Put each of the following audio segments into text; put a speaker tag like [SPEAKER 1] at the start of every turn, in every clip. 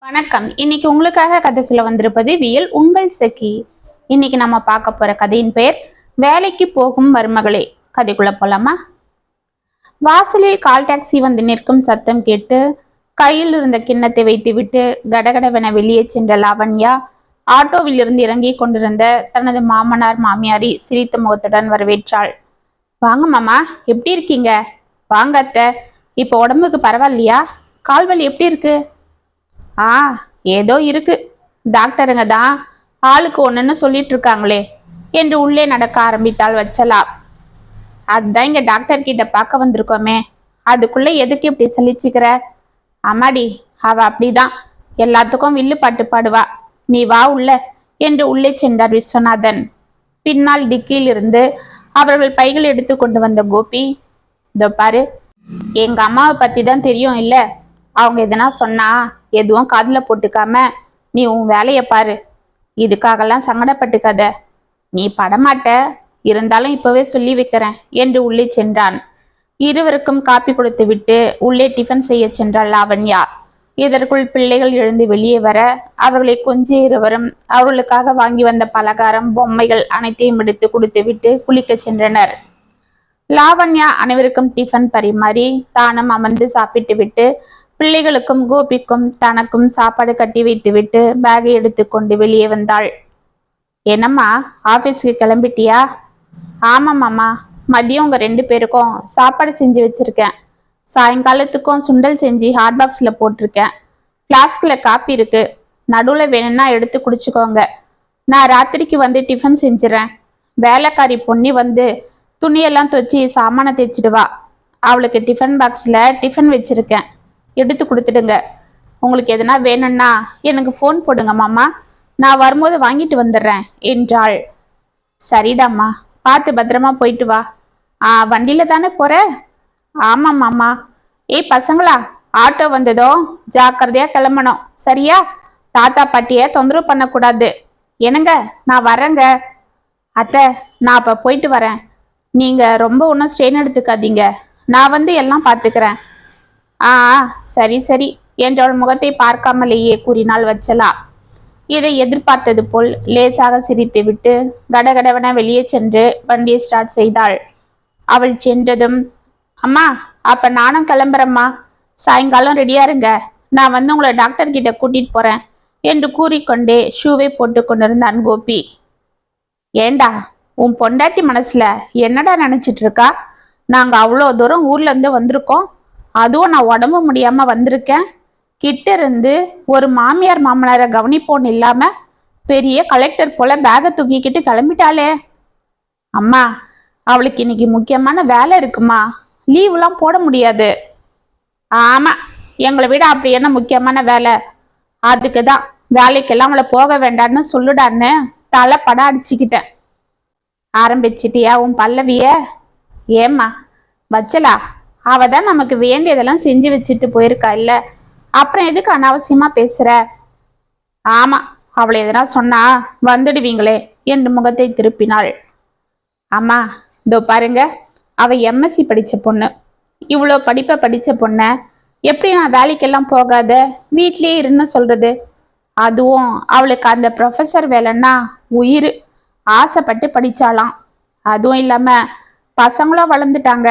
[SPEAKER 1] வணக்கம். இன்னைக்கு உங்களுக்காக கதை சொல்ல வந்திருப்பது வியல் உங்கள் சகி. இன்னைக்கு நம்ம பார்க்க போற கதையின் பெயர் வேலைக்கு போகும் மருமகளே. கதைக்குள்ள போலாமா? வாசலில் கால் டாக்ஸி வந்து நிற்கும் சத்தம் கேட்டு கையில் இருந்த கிண்ணத்தை வைத்துவிட்டு கடகடவென வெளியே சென்ற லாவண்யா ஆட்டோவில் இருந்து இறங்கி கொண்டிருந்த தனது மாமனார் மாமியாரை சிரித்த முகத்துடன் வரவேற்றாள். வாங்க மாமா, எப்படி இருக்கீங்க? வாங்க அத்தை. இப்போ உடம்புக்கு பரவாயில்லையா? கால்வலி எப்படி இருக்கு? ஆ, ஏதோ இருக்கு. டாக்டருங்க தான் ஆளுக்கு ஒண்ணுன்னு சொல்லிட்டு இருக்காங்களே என்று உள்ளே நடக்க ஆரம்பித்தாள் வச்சலா. அதுதான் இங்க டாக்டர் கிட்ட பார்க்க வந்திருக்கோமே, அதுக்குள்ள எதுக்கு இப்படி சலிச்சுக்கிற? அம்மாடி, அவ அப்படிதான் எல்லாத்துக்கும் வில்லு பாட்டு பாடுவா. நீ வா உள்ள என்று உள்ளே சென்றார் விஸ்வநாதன். பின்னால் டிக்கியில் இருந்து அவர்கள் பைகள் எடுத்து கொண்டு வந்த கோபி, இதோ பாரு, எங்க அம்மாவை பத்தி தான் தெரியும் இல்ல, அவங்க எதனா சொன்னா எதுவும் காதுல போட்டுக்காம நீ உன் வேலைய பாரு. இதுக்காகலாம் சங்கடப்பட்டுக்காத. நீ படமாட்ட, இருந்தாலும் இப்பவே சொல்லி வைக்கிறேன் என்று உள்ளே சென்றான். இருவருக்கும் காப்பி கொடுத்து விட்டு உள்ளே டிஃபன் செய்ய சென்றாள் லாவண்யா. இதற்குள் பிள்ளைகள் எழுந்து வெளியே வர அவர்களை கொஞ்சம் இருவரும் அவர்களுக்காக வாங்கி வந்த பலகாரம் பொம்மைகள் அனைத்தையும் எடுத்து கொடுத்து விட்டு குளிக்க சென்றனர். லாவண்யா அனைவருக்கும் டிஃபன் பரிமாறி தானும் அமர்ந்து சாப்பிட்டு விட்டு பிள்ளைகளுக்கும் கோபிக்கும் தனக்கும் சாப்பாடு கட்டி வைத்துவிட்டு பேகை எடுத்துக்கொண்டு வெளியே வந்தாள். என்னம்மா, ஆபீஸ்க்கு கிளம்பிட்டியா? ஆமாம்மாம்மா, மதியம் உங்க 2 பேருக்கும் சாப்பாடு செஞ்சு வச்சிருக்கேன். சாயங்காலத்துக்கும் சுண்டல் செஞ்சு ஹாட் பாக்ஸ்ல போட்டிருக்கேன். பிளாஸ்க்ல காப்பி இருக்கு, நடுவில் வேணும்னா எடுத்து குடிச்சுக்கோங்க. நான் ராத்திரிக்கு வந்து டிஃபன் செஞ்சிடறேன். வேலைக்காரி பொண்ணி வந்து துணியெல்லாம் துவச்சி சாமானை தேய்ச்சிடுவா. அவளுக்கு டிஃபன் பாக்ஸ்ல டிஃபன் வச்சிருக்கேன், எடுத்து கொடுத்துடுங்க. உங்களுக்கு எதனா வேணும்னா எனக்கு ஃபோன் போடுங்க மாமா, நான் வரும்போது வாங்கிட்டு வந்துடுறேன் என்றாள். சரிடாம்மா, பார்த்து பத்திரமா போயிட்டு வா. வண்டியில தானே போற? ஆமாம் மாமா. ஏய் பசங்களா, ஆட்டோ வந்ததோ ஜாக்கிரதையா கிளம்பணும், சரியா? தாத்தா பாட்டிய தொந்தரவு பண்ணக்கூடாது. என்னங்க, நான் வரேங்க. அத்தை, நான் அப்ப போயிட்டு வரேன். நீங்க ரொம்ப ஒன்றும் ஸ்ட்ரெயின் எடுத்துக்காதீங்க, நான் வந்து எல்லாம் பார்த்துக்கிறேன். ஆ, சரி சரி என்றவள் முகத்தை பார்க்காமலேயே கூறினாள் வச்சலா. இதை எதிர்பார்த்தது போல் லேசாக சிரித்து விட்டு கடகடவென வெளியே சென்று வண்டியை ஸ்டார்ட் செய்தாள். அவள் சென்றதும், அம்மா, அப்ப நானும் கிளம்புறேம்மா. சாயங்காலம் ரெடியா இருங்க, நான் வந்து உங்களை டாக்டர் கிட்ட கூட்டிட்டு போறேன் என்று கூறிக்கொண்டே ஷூவை போட்டு கொண்டிருந்தான் கோபி. ஏண்டா, உன் பொண்டாட்டி மனசுல என்னடா நினைச்சிட்டு இருக்கா? நாங்க அவ்வளோ தூரம் ஊர்ல இருந்து வந்திருக்கோம், அதுவும் நான் உடம்பு முடியாம வந்திருக்கேன். கிட்ட இருந்து ஒரு மாமியார் மாமனாரை கவனிப்போன்னு இல்லாம பெரிய கலெக்டர் போல பேகை தூக்கிக்கிட்டு கிளம்பிட்டாளே. அம்மா, அவளுக்கு இன்னைக்கு முக்கியமான வேலை இருக்குமா, லீவுலாம் போட முடியாது. ஆமா, எங்களை விட அப்படி என்ன முக்கியமான வேலை? அதுக்குதான் வேலைக்கெல்லாம் அவளை போக வேண்டான்னு சொல்லுடான்னு தலை பட அடிச்சுக்கிட்டேன். ஆரம்பிச்சிட்டியா உன் பல்லவிய? ஏம்மா வச்சலா, அவ தான் நமக்கு வேண்டியதெல்லாம் செஞ்சு வச்சுட்டு போயிருக்கா இல்ல, அப்புறம் எதுக்கு அனாவசியமா பேசுற? ஆமா, அவளை எதனா சொன்னா வந்துடுவீங்களே என்று முகத்தை திருப்பினாள். அம்மா, இதோ பாருங்க, அவ எம்எஸ்சி படிச்ச பொண்ணு. இவ்வளோ படிப்பை படிச்ச பொண்ண எப்படி நான் வேலைக்கெல்லாம் போகாத வீட்லயே இருன்னு சொல்றது? அதுவும் அவளுக்கு அந்த ப்ரொஃபஸர் வேலைன்னா உயிர், ஆசைப்பட்டு படிச்சாலாம். அதுவும் இல்லாம பசங்களும் வளர்ந்துட்டாங்க.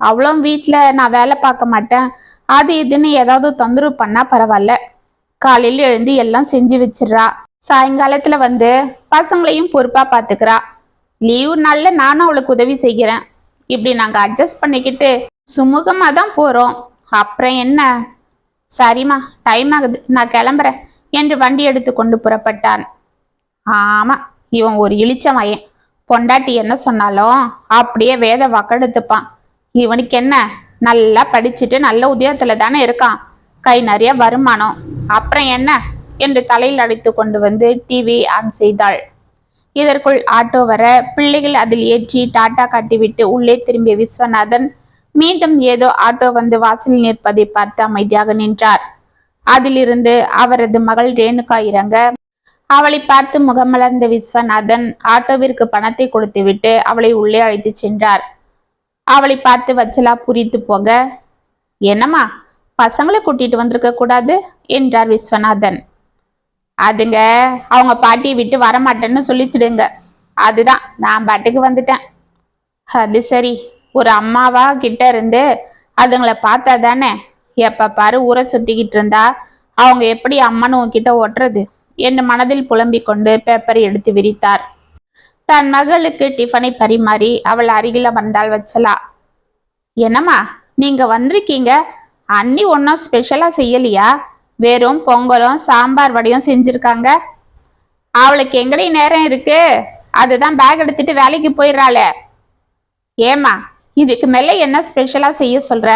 [SPEAKER 1] அவளும் வீட்டில் நான் வேலை பார்க்க மாட்டேன் அது இதுன்னு ஏதாவது தொந்தரவு பண்ணா பரவாயில்ல, காலையில் எழுந்து எல்லாம் செஞ்சு வச்சிடுறா. சாயங்காலத்துல வந்து பசங்களையும் பொறுப்பா பார்த்துக்கிறா. லீவு நாள்ல நானும் அவளுக்கு உதவி செய்கிறேன். இப்படி நாங்க அட்ஜஸ்ட் பண்ணிக்கிட்டு சுமூகமா தான் போறோம். அப்புறம் என்ன? சரிம்மா, டைம் ஆகுது, நான் கிளம்புறேன் என்று வண்டி எடுத்து கொண்டு புறப்பட்டான். ஆமா, இவன் ஒரு இளிச்சவன். பொண்டாட்டி என்ன சொன்னாலும் அப்படியே வேத வாக்கெடுத்துப்பான். இவனுக்கு என்ன, நல்லா படிச்சுட்டு நல்ல உத்தியோகத்துல தானே இருக்கான், கை நிறைய வருமானம், அப்புறம் என்ன என்று தலையில் அடித்து கொண்டு வந்து டிவி ஆன் செய்தாள். இதற்குள் ஆட்டோ வர பிள்ளைகள் அதில் ஏற்றி டாட்டா காட்டிவிட்டு உள்ளே திரும்பிய விஸ்வநாதன் மீண்டும் ஏதோ ஆட்டோ வந்து வாசலில் நிற்பதை பார்த்து அமைதியாக நின்றார். அதிலிருந்து அவரது மகள் ரேணுகா இறங்க அவளை பார்த்து முகமலர்ந்த விஸ்வநாதன் ஆட்டோவிற்கு பணத்தை கொடுத்துவிட்டு அவளை உள்ளே அழைத்து சென்றார். அவளை பார்த்து வச்சலா புரித்து போக, என்னம்மா பசங்களை கூட்டிட்டு வந்திருக்க கூடாது என்றார் விஸ்வநாதன். அதுங்க அவங்க பாட்டியை விட்டு வரமாட்டேன்னு சொல்லிச்சிடுங்க. அதுதான் நான் பாட்டுக்கு வந்துட்டேன். அது சரி, ஒரு அம்மாவா கிட்ட இருந்து அதுங்களை பார்த்தா தானே. எப்ப பாரு ஊரை சுத்திக்கிட்டு இருந்தா அவங்க எப்படி அம்மனு உன்கிட்ட ஓட்டுறது என்று மனதில் புலம்பிக் கொண்டு பேப்பரை எடுத்து விரித்தார். தன் மகளுக்கு டிஃபனை பரிமாறி அவள் அருகில வந்தாள் வச்சலா. என்னம்மா நீங்க வந்திருக்கீங்க, அண்ணி ஒன்றும் ஸ்பெஷலா செய்யலையா? வெறும் பொங்கலும் சாம்பார் வடையும் செஞ்சிருக்காங்க. அவளுக்கு எங்கடி நேரம் இருக்கு? அதுதான் பேக் எடுத்துட்டு வேலைக்கு போயிடுறாளே. ஏமா இதுக்கு மேல என்ன ஸ்பெஷலா செய்ய சொல்ற?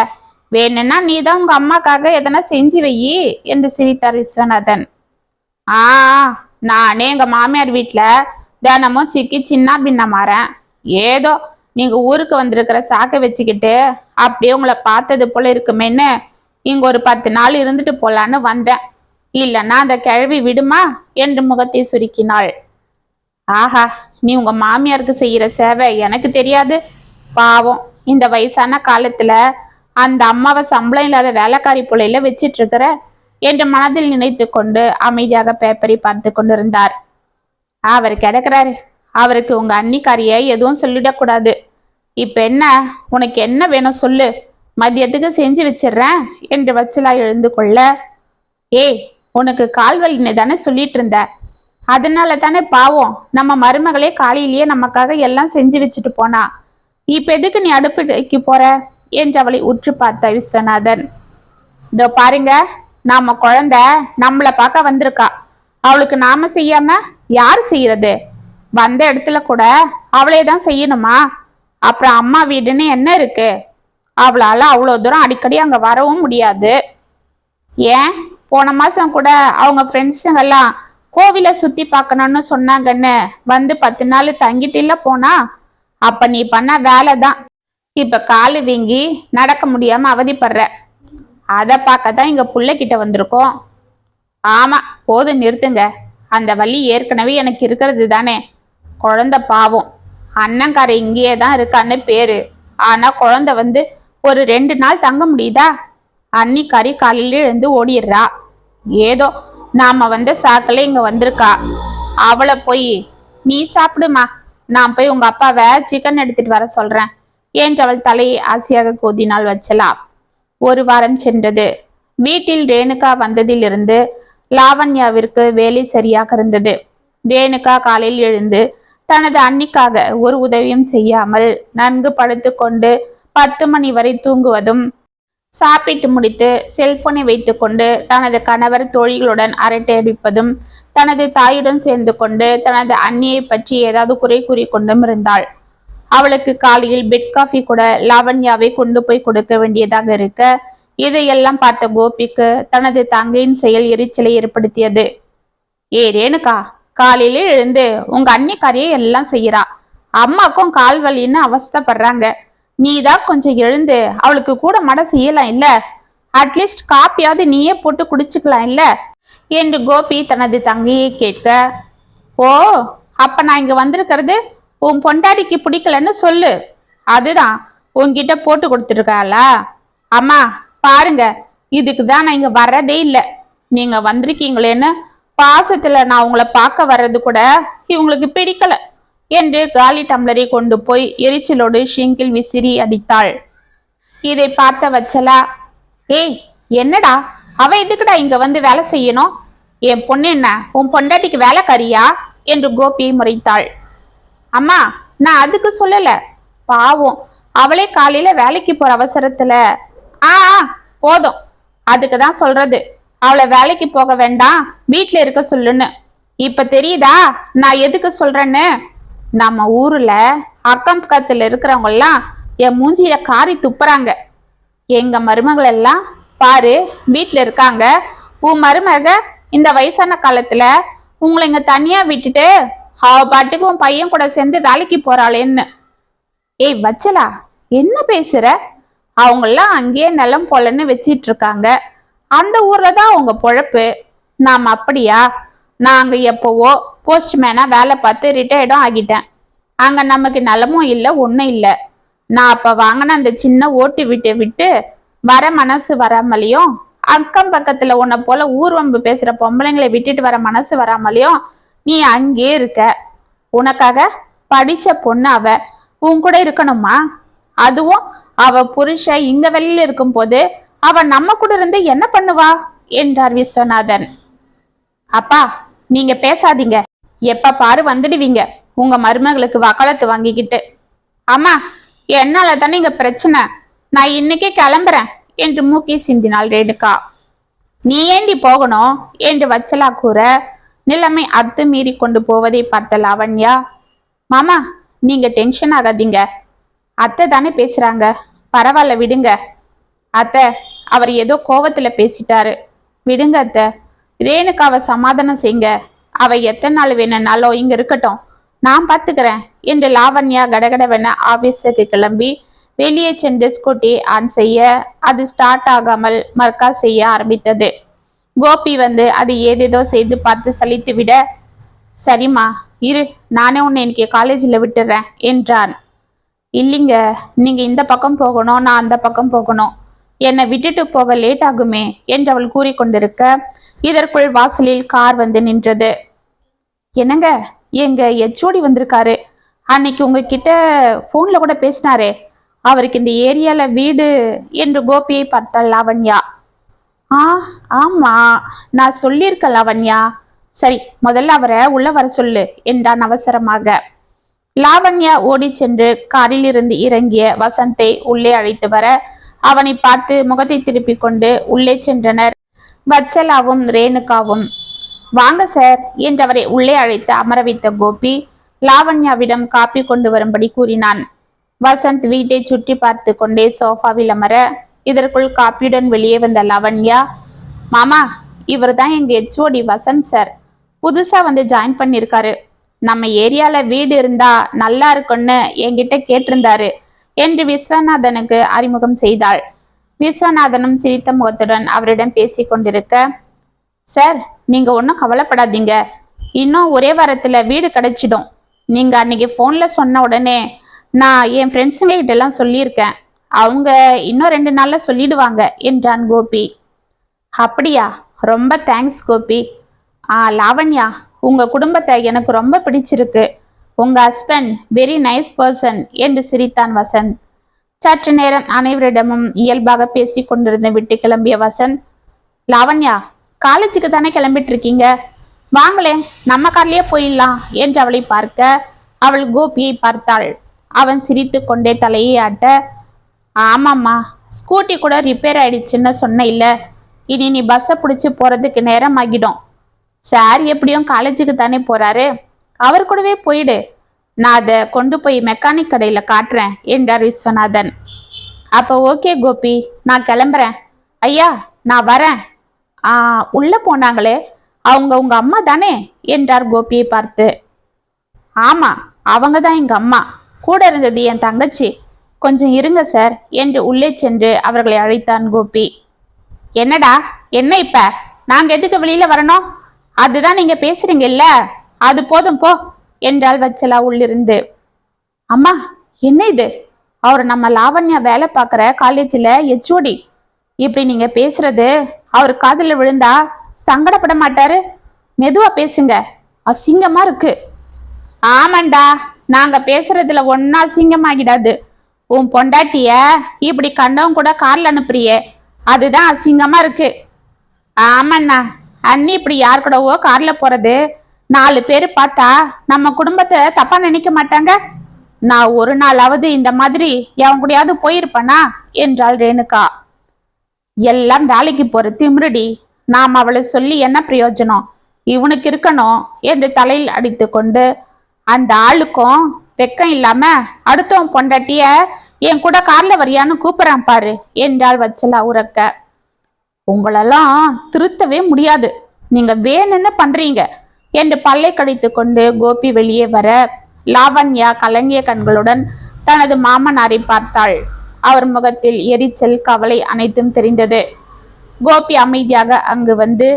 [SPEAKER 1] வேணும்னா நீ தான் உங்க அம்மாக்காக எதனா செஞ்சு வையி என்று சிரித்தார் விஸ்வநாதன். நானே எங்க மாமியார் வீட்டுல தினமும் சிக்கி சின்ன பின்ன மாறேன். ஏதோ நீங்க ஊருக்கு வந்திருக்கிற சாக்கை வச்சுக்கிட்டு அப்படியே உங்களை பார்த்தது போல இருக்குமேன்னு இங்க ஒரு 10 நாள் இருந்துட்டு போலான்னு வந்தேன். இல்லைன்னா அந்த கிழவி விடுமா என்று முகத்தை சுருக்கினாள். ஆஹா, நீ உங்க மாமியாருக்கு செய்யற சேவை எனக்கு தெரியாது. பாவம், இந்த வயசான காலத்துல அந்த அம்மாவை சம்பளம் இல்லாத வேலைக்காரி புள்ளையில வச்சிட்டு இருக்கிற என்று மனதில் நினைத்து கொண்டு அமைதியாக பேப்பரை பார்த்து கொண்டிருந்தார். அவர் கிடக்குறாரு, அவருக்கு உங்க அன்னிக்காரிய எதுவும் சொல்லிடக்கூடாது. இப்ப என்ன, உனக்கு என்ன வேணும் சொல்லு, மதியத்துக்கு செஞ்சு வச்சிடுறேன் என்று வச்சலா எழுந்து கொள்ள. ஏய், உனக்கு கால் வலின்னு தானே சொல்லிட்டு இருந்த, அதனால தானே பாவம் நம்ம மருமகளே காலையிலேயே நமக்காக எல்லாம் செஞ்சு வச்சுட்டு போனா. இப்ப எதுக்கு நீ அடுப்புக்கு போற என்று அவளை உற்று பார்த்த விஸ்வநாதன். இதோ பாருங்க, நாம குழந்தை நம்மளை பார்க்க வந்திருக்கா. அவளுக்கு நாம செய்யாம யாரு செய்யறது? வந்த இடத்துல கூட அவளே தான் செய்யணுமா? அப்புறம் அம்மா வீடுன்னு என்ன இருக்கு? அவளால அவ்வளோ தூரம் அடிக்கடி அங்க வரவும் முடியாது. ஏன், போன மாசம் கூட அவங்க ஃப்ரெண்ட்ஸுங்கெல்லாம் கோவிலை சுத்தி பார்க்கணும்னு சொன்னாங்கன்னு வந்து 10 நாள் தங்கிட்டு இல்ல போனா. அப்ப நீ பண்ண வேலை தான் இப்ப காலு வீங்கி நடக்க முடியாம அவதிப்படுற. அதை பார்க்கத்தான் இங்க புள்ளைகிட்ட வந்திருக்கோம். ஆமா, போதும் நிறுத்துங்க. அந்த வலி ஏற்கனவே எனக்கு இருக்கிறது தானே. குழந்தை பாவம், அண்ணங்கார இங்கேயே தான் இருக்கான்னு பேரு. ஆனா குழந்தை வந்து ஒரு 2 நாள் தங்க முடியுதா? அன்னிக்காரி காலையில எழுந்து ஓடிடுறா. ஏதோ நாம வந்த சாக்கில இங்க வந்திருக்கா. அவளை போய் நீ சாப்பிடுமா, நான் போய் உங்க அப்பாவை சிக்கன் எடுத்துட்டு வர சொல்றேன் என்றவள் தலையை ஆசையாக கோதினாள் வச்சலா. 1 வாரம் சென்றது. வீட்டில் ரேணுகா வந்ததிலிருந்து லாவண்யாவிற்கு வேலை சரியாக இருந்தது. ரேணுகா காலையில் எழுந்து தனது அன்னிக்காக ஒரு உதவியும் செய்யாமல் நன்கு படுத்து கொண்டு 10 மணி வரை தூங்குவதும், சாப்பிட்டு முடித்து செல்போனை வைத்துக்கொண்டு தனது கணவர் தோழிகளுடன் அரட்டை அடிப்பதும், தனது தாயுடன் சேர்ந்து கொண்டு தனது அண்ணியை பற்றி ஏதாவது குறை கூறி கொண்டும் இருந்தாள். அவளுக்கு காலையில் பெட் காஃபி கூட லாவண்யாவை கொண்டு போய் கொடுக்க வேண்டியதாக இருக்க, இதையெல்லாம் பார்த்த கோபிக்கு தனது தங்கையின் செயல் எரிச்சலை ஏற்படுத்தியது. ஏ ரேணுகா, காலையில எழுந்து உங்க அன்னிக்காரியை எல்லாம் செய்யறா. அம்மாக்கும் கால் வலின்னு அவஸ்தப்படுறாங்க. நீதான் கொஞ்சம் எழுந்து அவளுக்கு கூட மட செய்யலாம் இல்ல? அட்லீஸ்ட் காப்பியாவது நீயே போட்டு குடிச்சுக்கலாம் இல்ல என்று கோபி தனது தங்கையை கேட்க, ஓ அப்ப நான் இங்க வந்திருக்கிறது உன் பொண்டாடிக்கு பிடிக்கலன்னு சொல்லு. அதுதான் உன்கிட்ட போட்டு கொடுத்துருக்காளா? அம்மா பாருங்க, இதுக்கு தான் நான் இங்க வர்றதே இல்லை. நீங்க வந்திருக்கீங்களேன்னு பாசத்துல நான் உங்களை பார்க்க வர்றது கூட இவங்களுக்கு பிடிக்கல என்று காலி டம்ளரை கொண்டு போய் எரிச்சலோடு ஷிங்கில் விசிறி அடித்தாள். இதை பார்த்த வச்சலா, ஏய் என்னடா, அவ எதுக்குடா இங்க வந்து வேலை செய்யணும்? என் பொண்ணு என்ன உன் பொண்டாட்டிக்கு வேலைக்காரியா என்று கோபியை முறைத்தாள். அம்மா நான் அதுக்கு சொல்லல, பாவம் அவளே காலையில வேலைக்கு போற அவசரத்துல. போதும், அதுக்கு தான் சொல்றது அவளை வேலைக்கு போக வேண்டாம், வீட்டுல இருக்க சொல்லுன்னு. இப்ப தெரியுதா நான் எதுக்கு சொல்றேன்னு? நம்ம ஊர்ல அக்கம் பக்கத்துல இருக்கிறவங்க எல்லாம் என் மூஞ்சியில காரி துப்புறாங்க. எங்க மருமகள் எல்லாம் பாரு வீட்டுல இருக்காங்க, உன் மருமக இந்த வயசான காலத்துல உங்களை இங்க தனியா விட்டுட்டு அவ பாட்டுக்கு உன் பையன் கூட சேர்ந்து வேலைக்கு போறாளேன்னு. ஏய் வச்சலா, என்ன பேசுற? அவங்கெல்லாம் அங்கேயே நிலம் போலன்னு வச்சிட்டு இருக்காங்க. அந்த ஊர்ல தான் அவங்க பொழப்பு. நாம அப்படியா? நான் அங்க எப்பவோ போஸ்ட்மேனா வேலை பார்த்து ரிட்டையர்டும் ஆகிட்டேன். அங்க நமக்கு நிலமும் இல்லை ஒன்றும் இல்லை. நான் அப்ப வாங்கின அந்த சின்ன ஓட்டு வீட்டை விட்டு வர மனசு வராமலையும், அக்கம் பக்கத்துல உன்னை போல ஊர்வம்பு பேசுற பொம்பளைங்களை விட்டுட்டு வர மனசு வராமலையும் நீ அங்கே இருக்க. உனக்காக படிச்ச பொண்ணு அவ உன் கூட இருக்கணுமா? அதுவும் அவ புருஷ இங்க வெளியில இருக்கும் போது அவ நம்ம கூட இருந்து என்ன பண்ணுவா என்றார் விஸ்வநாதன். அப்பா, நீங்க பேசாதீங்க. எப்ப பாரு வந்துடுவீங்க உங்க மருமகளுக்கு வக்காலத்து வாங்கிக்கிட்டு. அம்மா, என்னால தானே இங்க பிரச்சனை. நான் இன்னைக்கே கிளம்புறேன் என்று மூக்கி சிந்தினாள் ரேணுகா. நீ ஏண்டி போகணும் என்று வச்சலா கூற, நிலைமை அத்துமீறி கொண்டு போவதை பார்த்த லாவண்யா, மாமா நீங்க டென்ஷன் ஆகாதீங்க, அத்தை தானே பேசுறாங்க, பரவாயில்ல விடுங்க. அத்தை, அவர் ஏதோ கோவத்துல பேசிட்டாரு, விடுங்க அத்தை. ரேணுகாவை சமாதானம் செய்யுங்க. அவ எத்தனை நாள் வேணும்னாலும் இங்க இருக்கட்டும், நான் பாத்துக்கிறேன் என்று லாவண்யா கடகடவென ஆபீஸுக்கு கிளம்பி வெளியே சென்று ஸ்கூட்டி ஆன் செய்ய அது ஸ்டார்ட் ஆகாமல் மர்க்கா செய்ய ஆரம்பித்தது. கோபி வந்து அது ஏதேதோ செய்து பார்த்து சலித்து விட, சரிம்மா இரு, நானே உன்னை இன்னைக்கு காலேஜில் விட்டுறேன் என்றான். இல்லைங்க, நீங்க இந்த பக்கம் போகணும், நான் அந்த பக்கம் போகணும், என்னை விட்டுட்டு போக லேட் ஆகுமே என்று அவள் கூறிக்கொண்டிருக்க இதற்குள் வாசலில் கார் வந்து நின்றது. என்னங்க, எங்க HOD வந்திருக்காரு. அன்னைக்கு உங்ககிட்ட போன்ல கூட பேசினாரே, அவருக்கு இந்த ஏரியால வீடு என்று கோபியை பார்த்தாள் லாவண்யா. ஆமா, நான் சொல்லியிருக்க லாவண்யா. சரி, முதல்ல அவரை உள்ள வர சொல்லு என்றான் அவசரமாக. லாவண்யா ஓடி சென்று காரில் இருந்து இறங்கிய வசந்தை உள்ளே அழைத்து வர அவனை பார்த்து முகத்தை திருப்பி கொண்டு உள்ளே சென்றனர் வச்சலாவும் ரேணுகாவும். வாங்க சார் என்றவரை உள்ளே அழைத்து அமர வைத்த கோபி லாவண்யாவிடம் காப்பி கொண்டு வரும்படி கூறினான். வசந்த் வீட்டை சுற்றி பார்த்து கொண்டே சோஃபாவில் அமர இதற்குள் காப்பியுடன் வெளியே வந்த லாவண்யா, மாமா இவர் தான் எங்க HOD வசந்த் சார், புதுசா வந்து ஜாயின் பண்ணிருக்காரு. நம்ம ஏரியால வீடு இருந்தா நல்லா இருக்கும்னு என்கிட்ட கேட்டிருந்தாரு என்று விஸ்வநாதனுக்கு அறிமுகம் செய்தாள். விஸ்வநாதனும் சிரித்த முகத்துடன் அவரிடம் பேசி கொண்டிருக்க, சார் நீங்க ஒன்றும் கவலைப்படாதீங்க, இன்னும் ஒரே வாரத்துல வீடு கிடைச்சிடும். நீங்க அன்னைக்கு போன்ல சொன்ன உடனே நான் என் ஃப்ரெண்ட்ஸுங்க கிட்ட எல்லாம் சொல்லியிருக்கேன், அவங்க இன்னும் 2 நாள்ல சொல்லிடுவாங்க என்றான் கோபி. அப்படியா, ரொம்ப தேங்க்ஸ் கோபி. லாவண்யா, உங்க குடும்பத்தை எனக்கு ரொம்ப பிடிச்சிருக்கு, உங்க ஹஸ்பண்ட் வெரி நைஸ் பர்சன் என்று சிரித்தான் வசந்த். சற்று நேரம் அனைவரிடமும் இயல்பாக பேசி கொண்டிருந்த விட்டு கிளம்பிய வசந்த், லாவண்யா காலேஜுக்கு தானே கிளம்பிட்டு இருக்கீங்க, வாங்களே நம்ம கார்லயே போயிடலாம் என்று அவளை பார்க்க அவள் கோபியை பார்த்தாள். அவன் சிரித்து கொண்டே தலையை ஆட்ட, ஆமாம்மா ஸ்கூட்டி கூட ரிப்பேர் ஆயிடுச்சுன்னு சொன்ன இல்ல, இனி நீ பஸ்ஸை பிடிச்சி போறதுக்கு நேரம் ஆகிடும். சார் எப்படியும் காலேஜுக்கு தானே போறாரு, அவர் கூடவே போயிடு, நான் அதை கொண்டு போய் மெக்கானிக் கடையில காட்டுறேன் என்றார் விஸ்வநாதன். அப்போ ஓகே கோபி, நான் கிளம்புறேன். ஐயா நான் வரேன். உள்ள போனாங்களே அவங்க உங்க அம்மா தானே என்றார் கோபியை பார்த்து. ஆமா, அவங்க தான் எங்க அம்மா, கூட இருந்தது என் தங்கச்சி, கொஞ்சம் இருங்க சார் என்று உள்ளே சென்று அவர்களை அழைத்தான் கோபி. என்னடா என்ன இப்ப, நாங்க எதுக்கு வெளியில வரணும், அதுதான் நீங்க பேசுறீங்கல்ல, அது போதும் போ என்றாள் வச்சலா உள்ளிருந்து. அம்மா என்ன இது, அவர் நம்ம லாவண்யா வேலை பார்க்குற காலேஜில் HOD, இப்படி நீங்க பேசுறது அவர் காதுல விழுந்தா சங்கடப்பட மாட்டாரு, மெதுவா பேசுங்க, அசிங்கமா இருக்கு. ஆமாண்டா, நாங்க பேசுறதுல ஒன்னா அசிங்கமாகிடாது, உன் பொண்டாட்டிய இப்படி கண்டவன் கூட கார்ல அனுப்புறியே, அதுதான் அசிங்கமா இருக்கு. ஆமாண்ணா, அண்ணி இப்படி யார் கூடவோ கார்ல போறது 4 பேர் பார்த்தா நம்ம குடும்பத்தை தப்பா நினைக்க மாட்டாங்க, நான் ஒரு நாளாவது இந்த மாதிரி எவன் கூடயாவது போயிருப்பனா என்றாள் ரேணுகா. எல்லாம் வேலைக்கு போற திமிருடி, நாம் அவளை சொல்லி என்ன பிரயோஜனம், இவனுக்கு இருக்கணும் என்று தலையில் அடித்து கொண்டு, அந்த ஆளுக்கும் வெக்கம் இல்லாம அடுத்தவன் பொண்டாட்டிய என் கூட கார்ல வரியான்னு கூப்பிடுறான் பாரு என்றாள் வச்சலா உரக்க. உங்களெல்லாம் திருத்தவே முடியாது, நீங்க வேணும்னு பண்றீங்க என்று பல்லை கடித்து கொண்டு கோபி வெளியே வர லாவண்யா கலங்கிய கண்களுடன் தனது மாமனாரை பார்த்தாள். அவர் முகத்தில் எரிச்சல் கவலை அனைத்தும் தெரிந்தது. கோபி அமைதியாக அங்கு வந்து,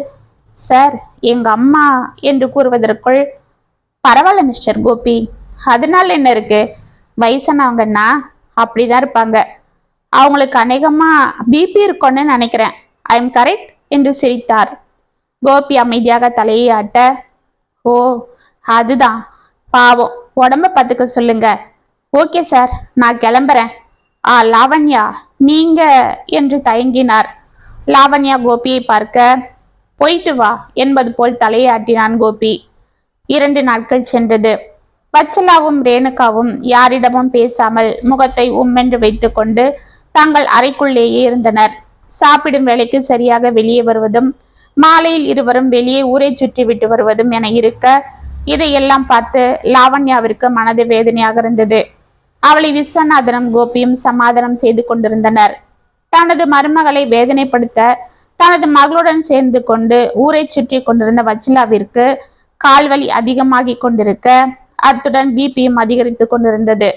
[SPEAKER 1] சார் எங்க அம்மா என்று கூறுவதற்குள், பரவாயில்ல மிஸ்டர் கோபி, அதனால என்ன இருக்கு, வயசானவங்கன்னா அப்படிதான் இருப்பாங்க, அவங்களுக்கு அநேகமா பிபி இருக்கும்னு நினைக்கிறேன். ஐ எம் கரெக்ட் என்று சிரித்தார். கோபி அமைதியாக தலையை ஆட்ட, ஓ அதுதான், பாவம், உடம்ப பார்த்துக்க சொல்லுங்க. ஓகே சார், நான் கிளம்புறேன். லாவண்யா நீங்க என்று தயங்கினார். லாவண்யா கோபியை பார்க்க, போயிட்டு வா என்பது போல் தலையை ஆட்டினான் கோபி. 2 நாட்கள் சென்றது. வச்சலாவும் ரேணுகாவும் யாரிடமும் பேசாமல் முகத்தை உம்மென்று வைத்துக் கொண்டு தங்கள் அறைக்குள்ளேயே இருந்தனர். சாப்பிடும் வேளைக்கு சரியாக வெளியே வருவதும், மாலையில் இருவரும் வெளியே ஊரை சுற்றி விட்டு வருவதும் என இருக்க, இதையெல்லாம் பார்த்து லாவண்யாவிற்கு மனது வேதனையாக இருந்தது. அவளை விஸ்வநாதனும் கோபியும் சமாதானம் செய்து கொண்டிருந்தனர். தனது மருமகளை வேதனைப்படுத்த தனது மகளுடன் சேர்ந்து கொண்டு ஊரை சுற்றி கொண்டிருந்த வச்சலாவிற்கு கால்வலி அதிகமாகி கொண்டிருக்க, அத்துடன் பிபியும் அதிகரித்து கொண்டிருந்தது.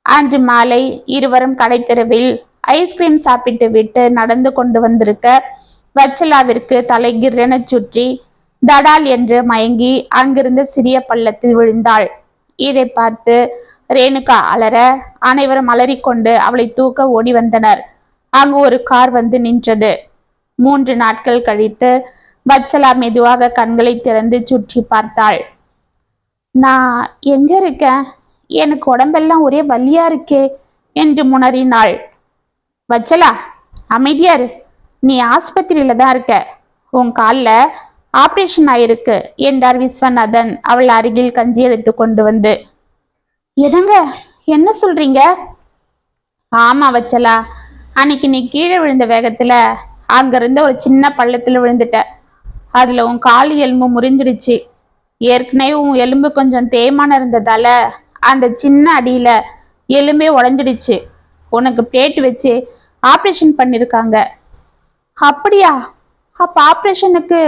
[SPEAKER 1] அன்று மாலை இருவரும் கடைத்தெருவில் ஐஸ்கிரீம் சாப்பிட்டு விட்டு நடந்து கொண்டு வந்திருக்க, வச்சலாவிற்கு தலை கிரென சுற்றி தடால் என்று மயங்கி அங்கிருந்த சிறிய பள்ளத்தில் விழுந்தாள். இதை பார்த்து ரேணுகா அலற, அனைவரும் அலறிக்கொண்டு அவளை தூக்க ஓடி வந்தனர். அங்கு ஒரு கார் வந்து நின்றது. 3 நாட்கள் கழித்து வச்சலா மெதுவாக கண்களை திறந்து சுற்றி பார்த்தாள். நான் எங்க இருக்கேன்? எனக்கு உடம்பெல்லாம் ஒரே வலியா இருக்கே என்று முனறினாள். வச்சலா, அமைதியாரு, நீ ஆஸ்பத்திரியில தான் இருக்க. உன் காலில் ஆப்ரேஷன் ஆயிருக்கு என்றார் விஸ்வநாதன் அவள் அருகில் கஞ்சி எடுத்து கொண்டு வந்து. என்னங்க, என்ன சொல்றீங்க? ஆமா வச்சலா, அன்னைக்கு நீ கீழே விழுந்த வேகத்துல அங்கிருந்த ஒரு சின்ன பள்ளத்துல விழுந்துட்ட. அதுல உன் கால் எலும்பு முறிஞ்சிடுச்சு. ஏற்கனவே உன் எலும்பு கொஞ்சம் தேய்மானம் இருந்ததால அந்த சின்ன அடியில எலும்பே உடஞ்சிடுச்சு. உனக்கு பிளேட் வச்சு ஆப்ரேஷன் பண்ணிருக்காங்க. அப்படியா? அப்ப ஆப்ரேஷனுக்கு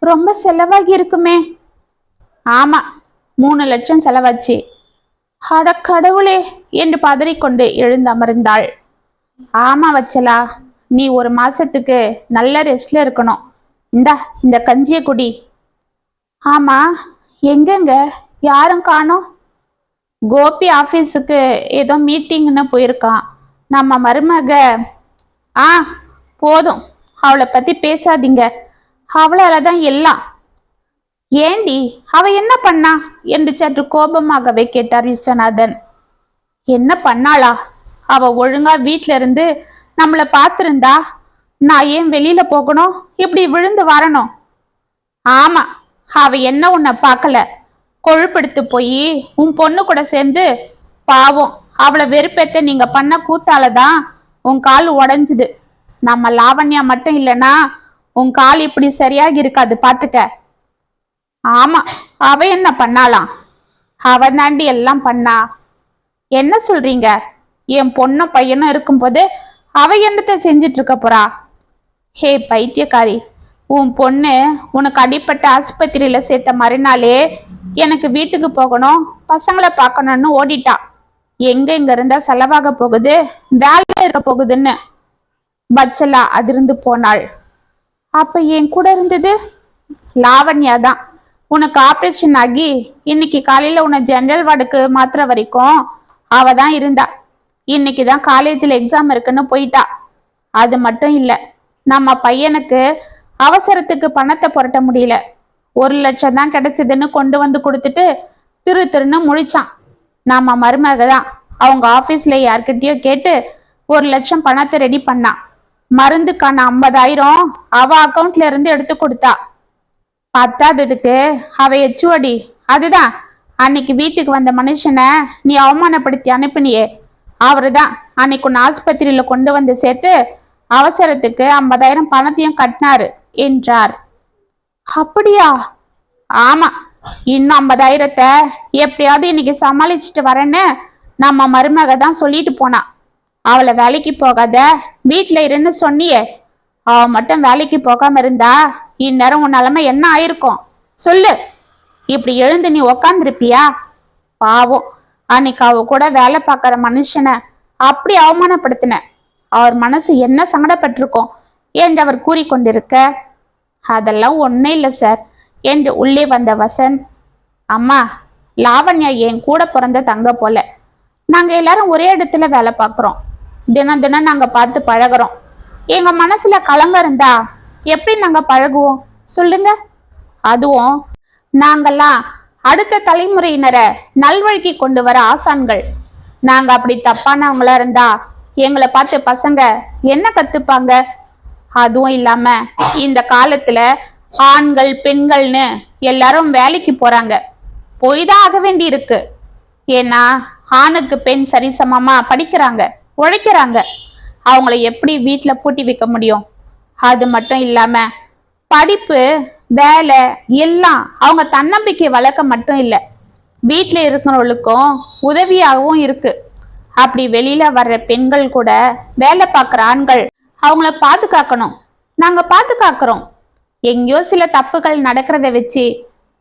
[SPEAKER 1] ரொம்ப செலவாகி இருக்குமே. ஆமா, 3 லட்சம் செலவாச்சு. அட கடவுளே என்று பதறிக்கொண்டு எழுந்து அமர்ந்தாள். ஆமா வச்சலா, நீ 1 மாசத்துக்கு நல்ல ரெஸ்ட்ல இருக்கணும். இந்த கஞ்சிய குடி. ஆமா, எங்கெங்க யாரும் காணோம்? கோபி ஆபீஸுக்கு ஏதோ மீட்டிங்னு போயிருக்கான். நம்ம மருமக போதும், அவளை பத்தி பேசாதீங்க. அவளாலதான் எல்லாம். ஏண்டி, அவ என்ன பண்ணா என்று சற்று கோபமாகவே கேட்டார் விஸ்வநாதன். என்ன பண்ணாளா? அவ ஒழுங்கா வீட்ல இருந்து நம்மளை பார்த்திருந்தா நான் ஏன் வெளியில போகணும், இப்படி விழுந்து வரணும்? ஆமா, அவ என்ன உன்னை பார்க்கல, கொழுப்படுத்து போய் உன் பொண்ணு கூட சேர்ந்து பாவம் அவளை வெறுப்பேத்த நீங்க பண்ண கூத்தாலதான் உன் கால் உடைஞ்சுது. நம்ம லாவண்யா மட்டும் இல்லைன்னா உன் கால் இப்படி சரியாகி இருக்காது, பாத்துக்க. ஆமா, அவ என்ன பண்ணாலாம்? அவ தாண்டி எல்லாம் பண்ணா. என்ன சொல்றீங்க? என் பொண்ணும் பையனும் இருக்கும்போது அவ என்னத்தை செஞ்சிட்டு இருக்க போறா? ஹே பைத்தியக்காரி, உன் பொண்ணு உனக்கு அடிப்பட்ட ஆஸ்பத்திரியில சேர்த்த மறுநாளே எனக்கு வீட்டுக்கு போகணும், பசங்களை பார்க்கணும்னு ஓடிட்டா. எங்க இங்க இருந்தா செலவாக போகுது, வேலை இருக்க போகுதுன்னு. வச்சலா அதிர்ந்து போனாள். அப்ப என் கூட இருந்தது லாவண்யா தான். உனக்கு ஆப்ரேஷன் ஆகி இன்னைக்கு காலையில உன்னை ஜெனரல் வார்டுக்கு மாத்திர வரைக்கும் அவ தான் இருந்தா. இன்னைக்குதான் காலேஜில் எக்ஸாம் இருக்குன்னு போயிட்டா. அது மட்டும் இல்ல, நம்ம பையனுக்கு அவசரத்துக்கு பணத்தை புரட்ட முடியல. 1 லட்சம் தான் கிடைச்சதுன்னு கொண்டு வந்து கொடுத்துட்டு திருன்னு முழிச்சான். நம்ம மருமக தான் அவங்க ஆபீஸ்ல யார்கிட்டயோ கேட்டு 1 லட்சம் பணத்தை ரெடி பண்ணான். மருந்துக்கான 50,000 அவ அக்கௌண்ட்ல இருந்து எடுத்து கொடுத்தா. பத்தாததுக்கு அவ எச்சுவடி, அதுதான் அன்னைக்கு வீட்டுக்கு வந்த மனுஷனை நீ அவமானப்படுத்தி அனுப்பினியே, அவருதான் அன்னைக்கு உன் ஆஸ்பத்திரியில கொண்டு வந்து சேர்த்து அவசரத்துக்கு 50,000 பணத்தையும் கட்டினாரு என்றார். அப்படியா? ஆமா, இன்னும் 50,000 எப்படியாவது இன்னைக்கு சமாளிச்சுட்டு வரேன்னு நம்ம மருமக தான் சொல்லிட்டு போனா. அவளை வேலைக்கு போகாத, வீட்டுல இருன்னு சொன்னியே, அவ மட்டும் வேலைக்கு போகாம இருந்தா இந்நேரம் உன் நிலைமை என்ன ஆயிருக்கும் சொல்லு? இப்படி எழுந்து நீ உக்காந்துருப்பியா? பாவம், அன்னைக்கு அவ கூட வேலை பார்க்கற மனுஷனை அப்படி அவமானப்படுத்தின. அவர் மனசு என்ன சங்கடப்பட்டிருக்கும் என்று அவர் கூறிக்கொண்டிருக்க, அதெல்லாம் ஒன்னே இல்லை சார் என்று உள்ளே வந்த வசந்த், அம்மா, லாவண்யா என் கூட பிறந்த தங்க போல. நாங்க எல்லாரும் ஒரே இடத்துல வேலை பார்க்குறோம். தினம் தினம் நாங்க பார்த்து பழகுறோம். எங்க மனசுல கலங்க இருந்தா எப்படி நாங்க பழகுவோம் சொல்லுங்க? அதுவும் நாங்கெல்லாம் அடுத்த தலைமுறையினரை நல்வழிக்கு கொண்டு வர ஆசான்கள். நாங்க அப்படி தப்பானவங்களா இருந்தா எங்களை பார்த்து பசங்க என்ன கத்துப்பாங்க? அதுவும் இல்லாம இந்த காலத்துல ஆண்கள் பெண்கள்னு எல்லாரும் வேலைக்கு போறாங்க. போய்தான் ஆக வேண்டி இருக்கு. ஏன்னா ஆணுக்கு பெண் சரிசமமா படிக்கிறாங்க, உழைக்கிறாங்க. அவங்கள எப்படி வீட்டுல பூட்டி வைக்க முடியும்? அது மட்டும் இல்லாம படிப்பு வேலை எல்லாம் அவங்க தன்னம்பிக்கை வளர்க்க மட்டும் இல்லை, வீட்டுல இருக்கிறவங்களுக்கும் உதவியாகவும் இருக்கு. அப்படி வெளியில வர்ற பெண்கள் கூட வேலை பார்க்குற ஆண்கள் அவங்கள பாதுகாக்கணும். நாங்க பாதுகாக்கிறோம். எங்கேயோ சில தப்புகள் நடக்கிறத வச்சு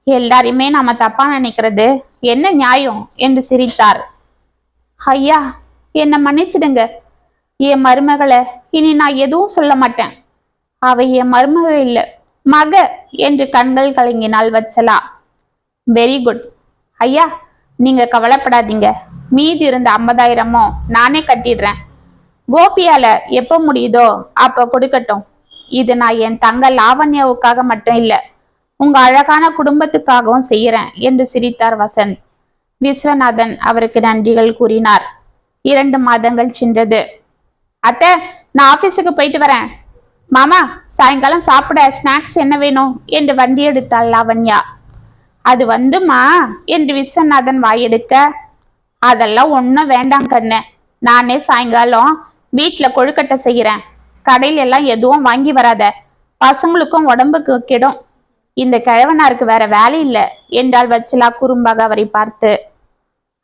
[SPEAKER 1] எல்லாரையுமே நாம தப்பா நினைக்கிறது என்ன நியாயம் என்று சிரித்தார். ஐயா, என்னை மன்னிச்சிடுங்க. என் மருமகளை இனி நான் எதுவும் சொல்ல மாட்டேன். அவ என் மருமக இல்ல, மக என்று கண்கள் கலங்கினாள் வச்சலா. வெரி குட் ஐயா, நீங்க கவலைப்படாதீங்க. மீதி இருந்த 50,000 நானே கட்டிடுறேன். கோபியால எப்ப முடியுதோ அப்ப கொடுக்கட்டும். இது நான் என் தங்க லாவண்யாவுக்காக மட்டும் இல்ல, உங்க அழகான குடும்பத்துக்காகவும் செய்யறேன் என்று சிரித்தார் வசந்த். விஸ்வநாதன் அவருக்கு நன்றிகள் கூறினார். 2 மாதங்கள் சென்றது. அத்தை, நான் ஆபீஸுக்கு போயிட்டு வரேன். மாமா, சாயங்காலம் சாப்பிட ஸ்நாக்ஸ் என்ன வேணும் என்று வண்டி எடுத்தாள் லாவண்யா. அது வந்துமா என்று விஸ்வநாதன் வாயெடுக்க, அதெல்லாம் ஒன்னும் வேண்டாம் கண்ணு. நானே சாயங்காலம் வீட்டுல கொழுக்கட்டை செய்யறேன். கடையில எல்லாம் எதுவும் வாங்கி வராத, பசங்களுக்கும் உடம்புக்கு கெடும். இந்த கிழவனாருக்கு வேற வேலை இல்லை என்றால் வச்சலா குறும்பாக அவரை பார்த்து.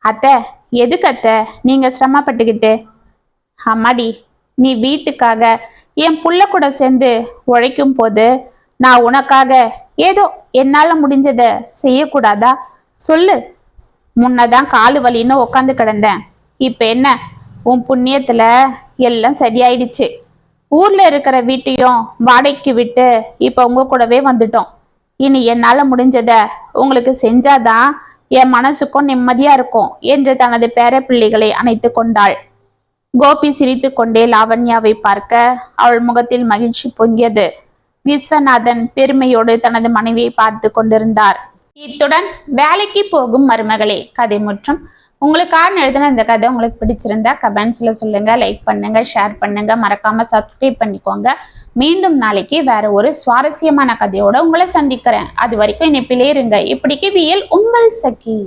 [SPEAKER 1] அத்தை, எதுக்கு அத்தை நீங்க சிரமப்பட்டுக்கிட்டு? அம்மாடி, நீ வீட்டுக்காக என் புள்ள கூட சேர்ந்து உழைக்கும் போது நான் உனக்காக ஏதோ என்னால முடிஞ்சத செய்யக்கூடாதா சொல்லு? முன்னதான் காலு வலின்னு உக்காந்து கிடந்தேன். இப்ப என்ன, உன் புண்ணியத்துல எல்லாம் சரியாயிடுச்சு. ஊர்ல இருக்கிற வீட்டையும் வாடகைக்கு விட்டு இப்ப உங்க கூடவே வந்துட்டோம். இனி என்னால முடிஞ்சத உங்களுக்கு செஞ்சாதான் என் மனசுக்கும் நிம்மதியா இருக்கும் என்று தனது பேர பிள்ளைகளை அணைத்து கொண்டாள். கோபி சிரித்து கொண்டே லாவண்யாவை பார்க்க அவள் முகத்தில் மகிழ்ச்சி பொங்கியது. விஸ்வநாதன் பெருமையோடு தனது மனைவியை பார்த்து கொண்டிருந்தார். இத்துடன் வேலைக்கு போகும் மருமகளே கதை முற்றும். உங்களுக்காக எழுதின இந்த கதை உங்களுக்கு பிடிச்சிருந்தா கமெண்ட்ஸ்ல சொல்லுங்க, லைக் பண்ணுங்க, ஷேர் பண்ணுங்க, மறக்காம சப்ஸ்கிரைப் பண்ணிக்கோங்க. மீண்டும் நாளைக்கு வேற ஒரு சுவாரஸ்யமான கதையோட உங்களை சந்திக்கிறேன். அது வரைக்கும் இணைப்பிலே இருங்க. இப்படிக்கு வியல் உங்கள் சகி.